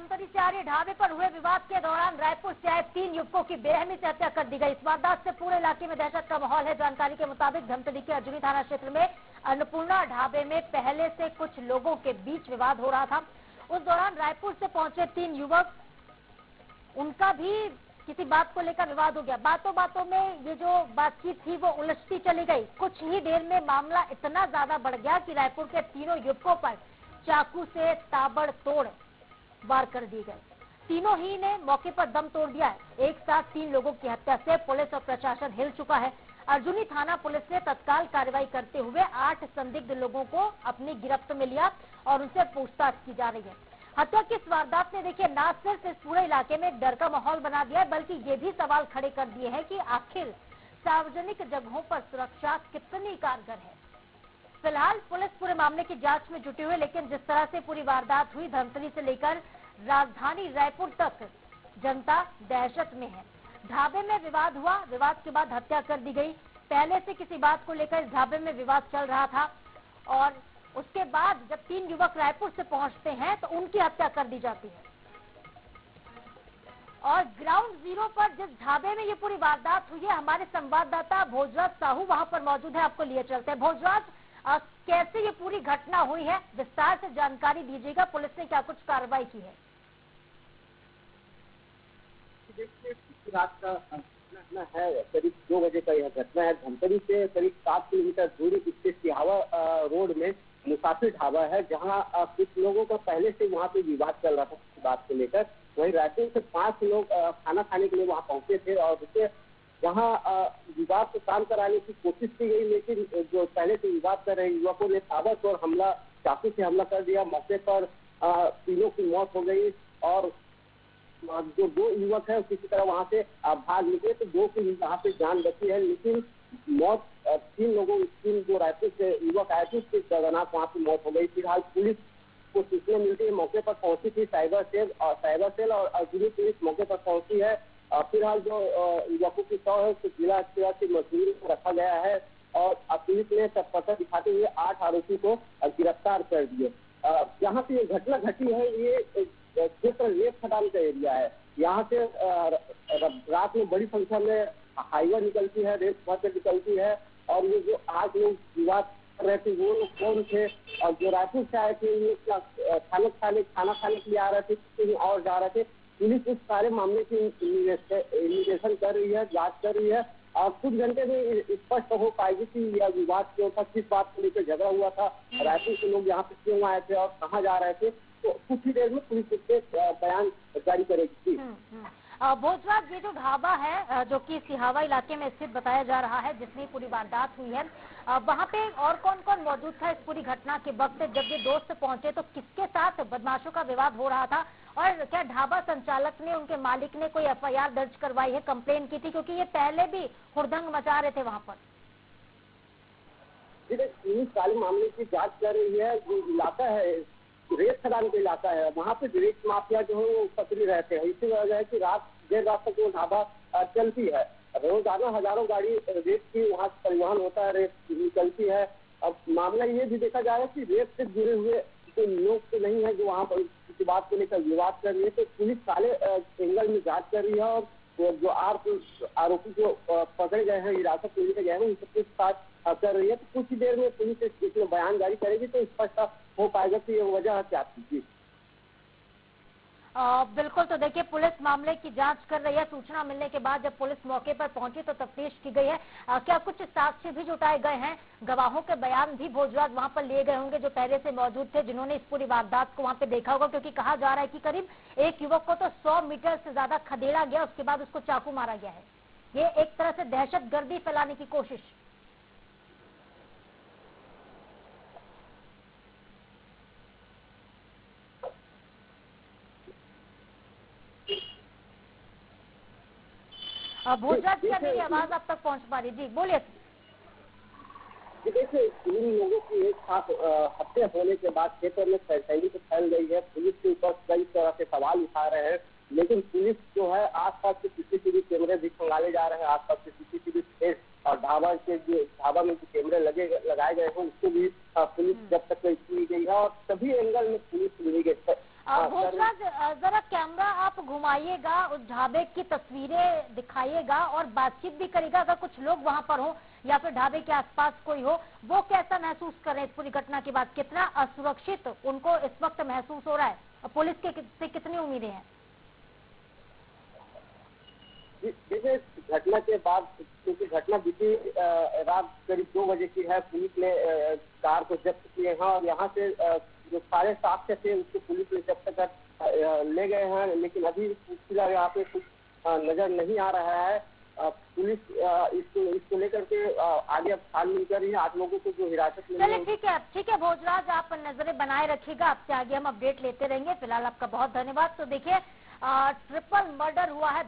धमतरी से आ रही ढाबे पर हुए विवाद के दौरान रायपुर से आए 3 युवकों की बेरहमी से हत्या कर दी गई। इस वारदात से पूरे इलाके में दहशत का माहौल है। जानकारी के मुताबिक धमतरी के अर्जुनी थाना क्षेत्र में अन्नपूर्णा ढाबे में पहले से कुछ लोगों के बीच विवाद हो रहा था। उस दौरान रायपुर से पहुंचे 3 युवक, उनका भी किसी बात को लेकर विवाद हो गया। बातों बातों में ये जो बातचीत थी वो उलझती चली गई। कुछ ही देर में मामला इतना ज्यादा बढ़ गया कि रायपुर के तीनों युवकों पर चाकू से ताबड़तोड़ वार कर दिए गए। तीनों ही ने मौके पर दम तोड़ दिया है। एक साथ 3 लोगों की हत्या से पुलिस और प्रशासन हिल चुका है। अर्जुनी थाना पुलिस ने तत्काल कार्रवाई करते हुए 8 संदिग्ध लोगों को अपनी गिरफ्त में लिया और उनसे पूछताछ की जा रही है। हत्या की इस वारदात ने देखिए न सिर्फ इस पूरे इलाके में डर का माहौल बना दिया है, बल्कि ये भी सवाल खड़े कर दिए हैं कि आखिर सार्वजनिक जगहों पर सुरक्षा कितनी कारगर है। फिलहाल पुलिस पूरे मामले की जांच में जुटी हुई, लेकिन जिस तरह से पूरी वारदात हुई, धमतरी से लेकर राजधानी रायपुर तक जनता दहशत में है। ढाबे में विवाद हुआ, विवाद के बाद हत्या कर दी गई। पहले से किसी बात को लेकर इस ढाबे में विवाद चल रहा था और उसके बाद जब 3 युवक रायपुर से पहुंचते हैं तो उनकी हत्या कर दी जाती है। और ग्राउंड जीरो पर जिस ढाबे में ये पूरी वारदात हुई है, हमारे संवाददाता भोजराज साहू वहां पर मौजूद है। आपको लिए चलते हैं। भोजराज, कैसे ये पूरी घटना हुई है, विस्तार से जानकारी दीजिएगा। पुलिस ने क्या कुछ कार्रवाई की है? रात का घटना है, करीब 2 बजे का यह घटना है। धमतरी से करीब 7 किलोमीटर दूरी स्थित सिहावा रोड में मुसाफिर ढाबा है, जहां कुछ लोगों का पहले से वहां पे विवाद चल रहा था किसी बात को लेकर। वहीं रायपुर से 5 लोग खाना खाने के लिए वहां पहुंचे थे और उसे वहां विवाद को काम कराने की कोशिश की गई, लेकिन जो पहले से विवाद कर रहे युवकों ने ताबड़तोड़ हमला, चाकू से हमला कर दिया। मौके पर तीनों की मौत हो गई और जो 2 युवक है किसी तरह वहां से भाग निकले, तो 2 की वहां पे जान बची है, लेकिन मौत 3 जो रायपुर से युवक आए थे उसकी दर्दनाक वहां पे मौत हो गई। फिलहाल पुलिस को सूचना मिलती है, मौके पर पहुंची थी साइबर सेल और अर्जुनी पुलिस मौके पर पहुंची है। फिलहाल जो युवकों की शव है उसको जिला अस्पताल की मजबूरी में रखा गया है और पुलिस ने तत्परता दिखाते हुए 8 आरोपी को गिरफ्तार कर दिए। जहाँ पे ये घटना घटी है, ये क्षेत्र रेत खदान का एरिया है। यहाँ से रात में बड़ी संख्या में हाईवे निकलती है, रेत भर निकलती है और ये जो 8 लोग विवाद कर रहे थे वो लोग कौन थे और जो रायपुर से आए थे ये खाना खाने के लिए आ रहे थे, कहीं और जा रहे थे। पुलिस इस सारे मामले की इन्वेस्टिगेशन कर रही है, जांच कर रही है और कुछ घंटे में स्पष्ट हो पाएगी कि यह विवाद क्यों था, किस बात को लेकर झगड़ा हुआ था, रायपुर के लोग यहाँ पे क्यों आए थे और कहाँ जा रहे थे। तो कुछ ही देर में पुलिस इससे बयान जारी करेगी। भोजराज, ये जो ढाबा है जो कि सिहावा इलाके में स्थित बताया जा रहा है जिसमें पूरी वारदात हुई है, वहाँ पे और कौन कौन मौजूद था इस पूरी घटना के वक्त? जब ये दोस्त पहुंचे तो किसके साथ बदमाशों का विवाद हो रहा था और क्या ढाबा संचालक ने, उनके मालिक ने कोई FIR दर्ज करवाई है, कंप्लेन की थी? क्योंकि ये पहले भी हुड़दंग मचा रहे थे वहाँ पर। पुलिस सारे मामले की जाँच कर रही है। जो इलाका है रेत खदान का इलाका है, वहाँ पे रेत माफिया जो है वो सक्रिय रहते हैं। इसी वजह है कि देर रात तक वो ढाबा चलती है। रोजाना हजारों गाड़ी रेत की वहाँ परिवहन होता है, रेत निकलती है। अब मामला ये भी देखा जा रहा है कि रेत से जुड़े हुए कोई लोग तो नहीं है जो वहाँ पर किसी बात को लेकर विवाद कर रही है। तो पुलिस सारे एंगल में जाँच कर रही है और जो आरोपी जो पकड़े गए हैं, हिरासत में लिए गए हैं, उन सबके साथ कर रही है। तो कुछ ही देर में पुलिस इसमें बयान जारी करेगी तो स्पष्ट हो पाएगा कि ये वजह क्या थी। बिल्कुल। तो देखिए, पुलिस मामले की जांच कर रही है। सूचना मिलने के बाद जब पुलिस मौके पर पहुंची तो तफ्तीश की गई है। क्या कुछ साक्ष्य भी जुटाए गए हैं? गवाहों के बयान भी भोजराज वहां पर लिए गए होंगे जो पहले से मौजूद थे, जिन्होंने इस पूरी वारदात को वहां पे देखा होगा? क्योंकि कहा जा रहा है कि करीब एक युवक को तो 100 मीटर से ज्यादा खदेड़ा गया, उसके बाद उसको चाकू मारा गया है। ये एक तरह से दहशतगर्दी फैलाने की कोशिश। भोजराज, क्या मेरी आवाज आप तक पहुंच पा रही? जी बोलिए। देखिए, 3 लोगों की एक साथ हत्या होने के बाद क्षेत्र में फैसैली तो फैल गई है। पुलिस के ऊपर कई तरह के सवाल उठा रहे हैं, लेकिन पुलिस जो है आसपास के CCTV कैमरे भी खंगाले जा रहे हैं। आसपास के CCTV और ढाबा में जो कैमरे लगाए गए हैं उसको भी पुलिस जब तक की गई है और सभी एंगल में पुलिस मिली गई है। भोजराज, जरा कैमरा आप घुमाइएगा, उस ढाबे की तस्वीरें दिखाइएगा और बातचीत भी करिएगा। अगर कुछ लोग वहां पर हो या फिर ढाबे के आसपास कोई हो, वो कैसा महसूस कर रहे हैं इस पूरी घटना के बाद? कितना असुरक्षित उनको इस वक्त महसूस हो रहा है और पुलिस के से कितनी उम्मीदें हैं? देखिए, घटना के बाद, क्योंकि घटना बीती रात करीब 2 बजे की है, पुलिस ने कार को जब्त किए हैं और यहाँ से जो सारे साक्ष्य थे उसको पुलिस ने जब्त कर ले गए हैं। लेकिन अभी फिलहाल यहाँ पे कुछ नजर नहीं आ रहा है। पुलिस इसको लेकर के आगे अब छानबीन कर रही है। 8 लोगों को जो हिरासत में। चलिए ठीक है भोजराज, आप नजरें बनाए रखिएगा, आपसे आगे हम अपडेट लेते रहेंगे। फिलहाल आपका बहुत धन्यवाद। तो देखिए, ट्रिपल मर्डर हुआ है।